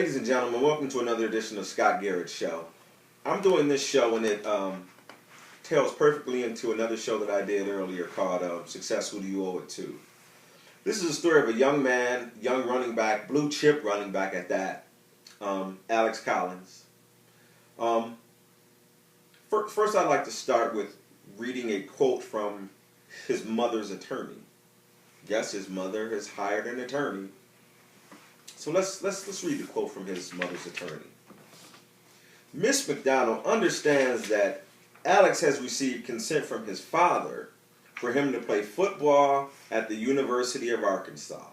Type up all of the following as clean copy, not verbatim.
Ladies and gentlemen, welcome to another edition of Scott Garrett's Show. I'm doing this show and it tails perfectly into another show that I did earlier called Success, Who Do You Owe It To? This is a story of a young man, young running back, blue chip running back at that, Alex Collins. First I'd like to start with reading a quote from his mother's attorney. Yes, his mother has hired an attorney. So let's read the quote from his mother's attorney. Miss McDonald understands that Alex has received consent from his father for him to play football at the University of Arkansas.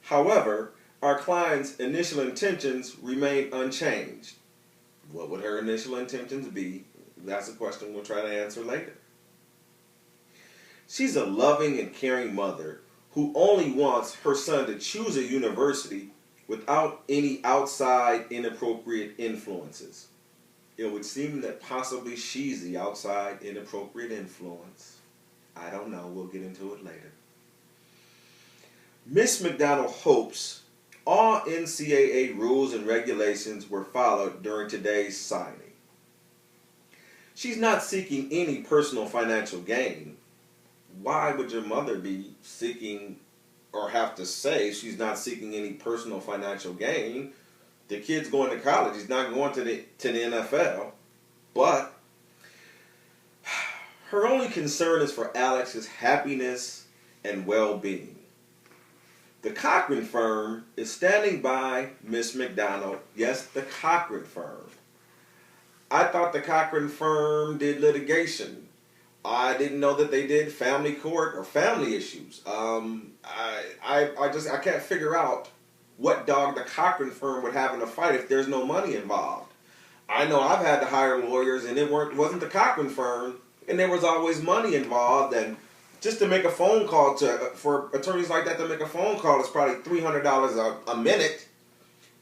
However, our client's initial intentions remain unchanged. What would her initial intentions be? That's a question we'll try to answer later. She's a loving and caring mother who only wants her son to choose a university without any outside inappropriate influences. It would seem that possibly she's the outside inappropriate influence. I don't know. We'll get into it later. Miss McDonald hopes all NCAA rules and regulations were followed during today's signing. She's not seeking any personal financial gain. Why would your mother be seeking or have to say she's not seeking any personal financial gain? The kid's going to college. He's not going to the NFL. But her only concern is for Alex's happiness and well-being. The Cochran firm is standing by Miss McDonald. Yes, the Cochran firm. I thought the Cochran firm did litigation. I didn't know that they did family court or family issues. I can't figure out what dog the Cochran firm would have in a fight if there's no money involved. I know I've had to hire lawyers and it wasn't the Cochran firm, and there was always money involved. And just to make a phone call for attorneys like that to make a phone call is probably $300 a minute.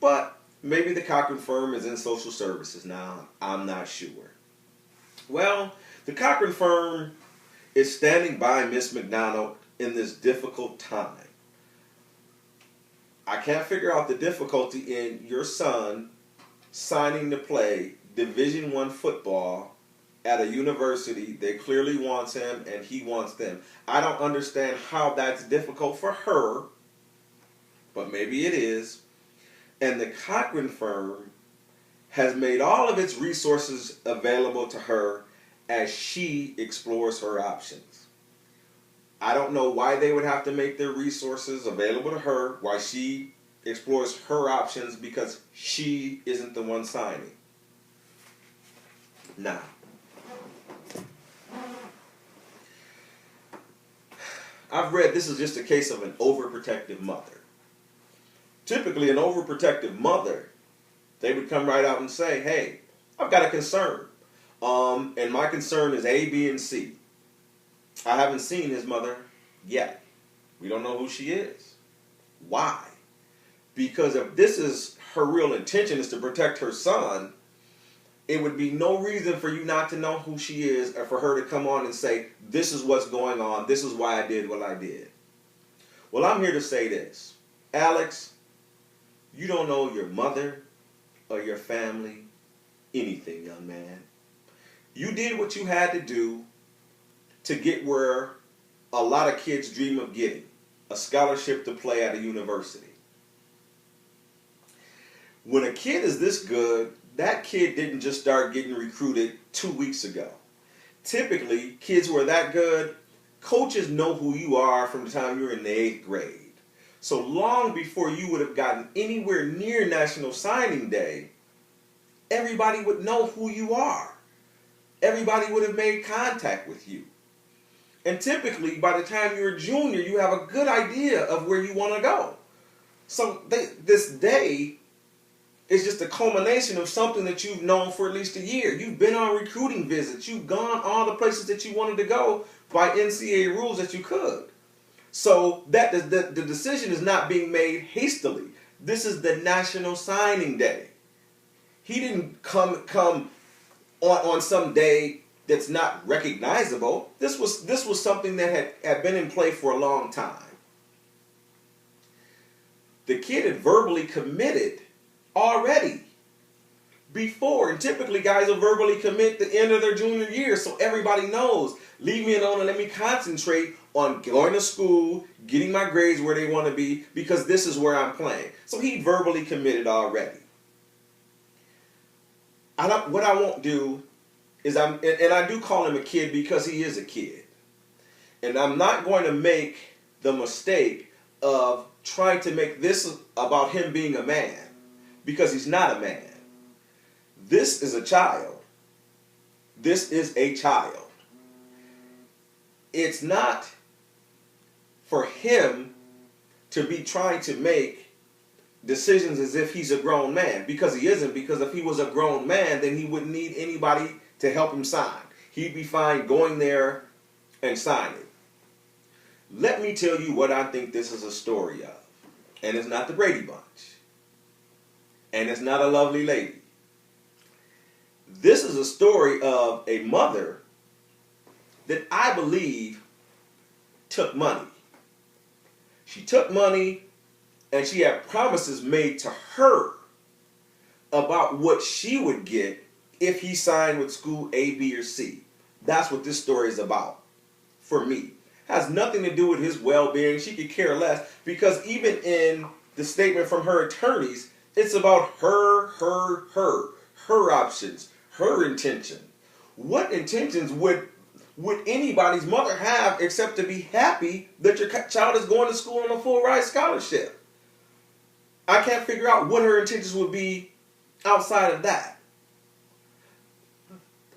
But maybe the Cochran firm is in social services now. I'm not sure. Well, the Cochran firm is standing by Miss McDonald in this difficult time. I can't figure out the difficulty in your son signing to play Division I football at a university that clearly wants him and he wants them. I don't understand how that's difficult for her, but maybe it is. And the Cochran firm has made all of its resources available to her as she explores her options. I don't know why they would have to make their resources available to her, why she explores her options, because she isn't the one signing. Now, I've read this is just a case of an overprotective mother. Typically, an overprotective mother, they would come right out and say, hey, I've got a concern. And my concern is A, B, and C. I haven't seen his mother yet. We don't know who she is. Why? Because if this is her real intention is to protect her son, it would be no reason for you not to know who she is or for her to come on and say, this is what's going on. This is why I did what I did. Well, I'm here to say this. Alex, you don't owe your mother or your family anything, young man. You did what you had to do to get where a lot of kids dream of getting, a scholarship to play at a university. When a kid is this good, that kid didn't just start getting recruited 2 weeks ago. Typically, kids who are that good, coaches know who you are from the time you're in the 8th grade. So long before you would have gotten anywhere near National Signing Day, everybody would know who you are. Everybody would have made contact with you. And typically, by the time you're a junior, you have a good idea of where you want to go. So this day is just a culmination of something that you've known for at least a year. You've been on recruiting visits. You've gone all the places that you wanted to go by NCAA rules that you could. So that the decision is not being made hastily. This is the National Signing Day. He didn't come on some day that's not recognizable. This was something that had been in play for a long time. The kid had verbally committed already before. And typically guys will verbally commit the end of their junior year so everybody knows, leave me alone and let me concentrate on going to school, getting my grades where they want to be, because this is where I'm playing. So he verbally committed already. What I won't do is and I do call him a kid because he is a kid. And I'm not going to make the mistake of trying to make this about him being a man, because he's not a man. This is a child. This is a child. It's not for him to be trying to make decisions as if he's a grown man, because he isn't. Because if he was a grown man, then he wouldn't need anybody to help him sign. He'd be fine going there and signing. Let me tell you what I think this is a story of. And it's not the Brady Bunch. And it's not a lovely lady. This is a story of a mother that I believe took money. She took money and she had promises made to her about what she would get if he signed with school A, B, or C. That's what this story is about for me. Has nothing to do with his well-being. She could care less, because even in the statement from her attorneys, it's about her options, her intention. What intentions would anybody's mother have except to be happy that your child is going to school on a full-ride scholarship? I can't figure out what her intentions would be outside of that.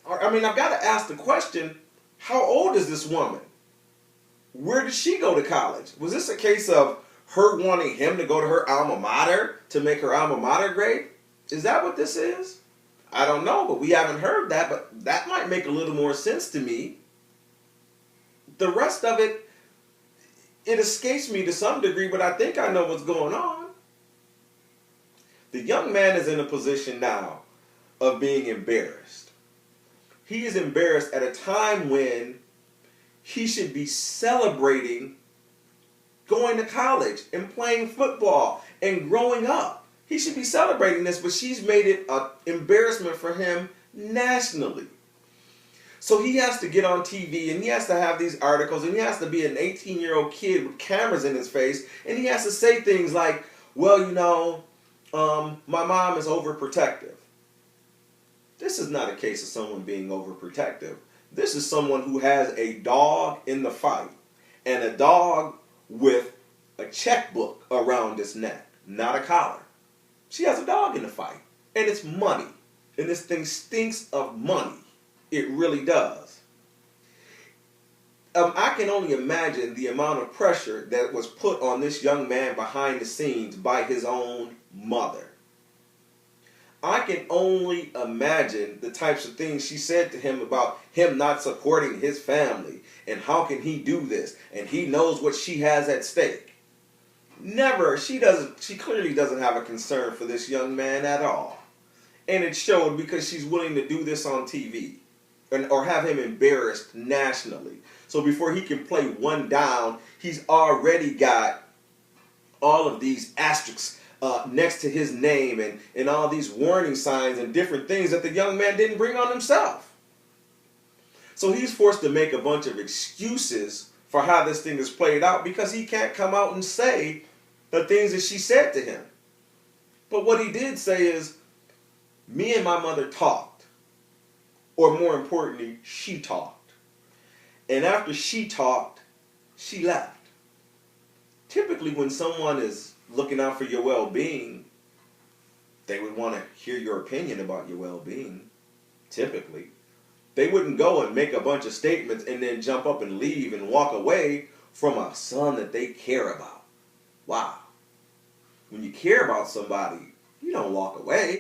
I mean, I've got to ask the question, how old is this woman? Where did she go to college? Was this a case of her wanting him to go to her alma mater to make her alma mater great? Is that what this is? I don't know, but we haven't heard that, but that might make a little more sense to me. The rest of it, it escapes me to some degree, but I think I know what's going on. The young man is in a position now of being embarrassed. He is embarrassed at a time when he should be celebrating going to college and playing football and growing up. He should be celebrating this, but she's made it an embarrassment for him nationally. So he has to get on TV and he has to have these articles and he has to be an 18-year-old kid with cameras in his face, and he has to say things like, well, you know, my mom is overprotective. This is not a case of someone being overprotective. This is someone who has a dog in the fight, and a dog with a checkbook around its neck, not a collar. She has a dog in the fight, and it's money. And this thing stinks of money. It really does. I can only imagine the amount of pressure that was put on this young man behind the scenes by his own mother. I can only imagine the types of things she said to him about him not supporting his family, and how can he do this, and he knows what she has at stake. Never, she clearly doesn't have a concern for this young man at all. And it showed, because she's willing to do this on TV or have him embarrassed nationally. So before he can play one down, he's already got all of these asterisks next to his name and all these warning signs and different things that the young man didn't bring on himself. So he's forced to make a bunch of excuses for how this thing is played out, because he can't come out and say the things that she said to him. But what he did say is, me and my mother talked. Or more importantly, she talked. And after she talked, she left. Typically when someone is looking out for your well-being, they would want to hear your opinion about your well-being. Typically. They wouldn't go and make a bunch of statements and then jump up and leave and walk away from a son that they care about. Wow. When you care about somebody, you don't walk away.